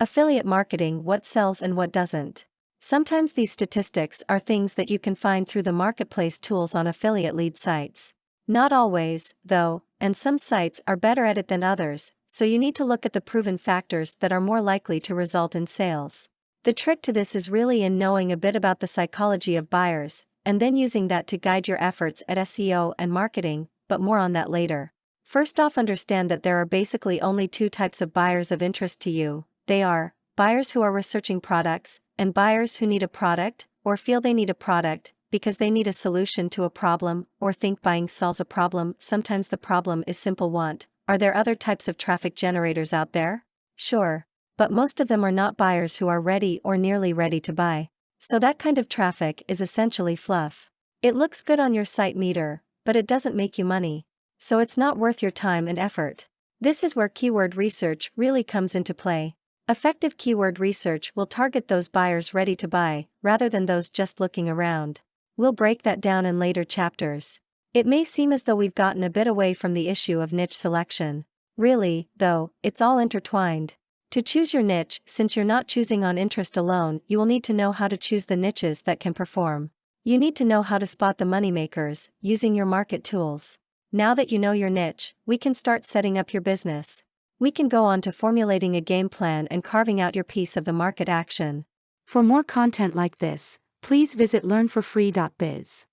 Affiliate marketing: what sells and what doesn't. Sometimes these statistics are things that you can find through the marketplace tools on affiliate lead sites. Not always, though, and some sites are better at it than others, so you need to look at the proven factors that are more likely to result in sales. The trick to this is really in knowing a bit about the psychology of buyers, and then using that to guide your efforts at SEO and marketing, but more on that later. First off, understand that there are basically only two types of buyers of interest to you. They are buyers who are researching products, and buyers who need a product, or feel they need a product, because they need a solution to a problem, or think buying solves a problem. Sometimes the problem is simple want. Are there other types of traffic generators out there? Sure. But most of them are not buyers who are ready or nearly ready to buy. So that kind of traffic is essentially fluff. It looks good on your site meter, but it doesn't make you money. So it's not worth your time and effort. This is where keyword research really comes into play. Effective keyword research will target those buyers ready to buy, rather than those just looking around. We'll break that down in later chapters. It may seem as though we've gotten a bit away from the issue of niche selection. Really, though, it's all intertwined. To choose your niche, since you're not choosing on interest alone, you will need to know how to choose the niches that can perform. You need to know how to spot the moneymakers, using your market tools. Now that you know your niche, we can start setting up your business. We can go on to formulating a game plan and carving out your piece of the market action. For more content like this, please visit learnforfree.biz.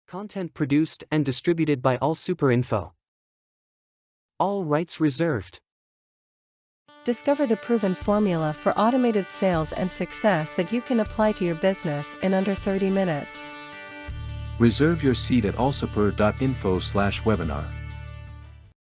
Content produced and distributed by AllSuperInfo. All rights reserved. Discover the proven formula for automated sales and success that you can apply to your business in under 30 minutes. Reserve your seat at allsuper.info/webinar.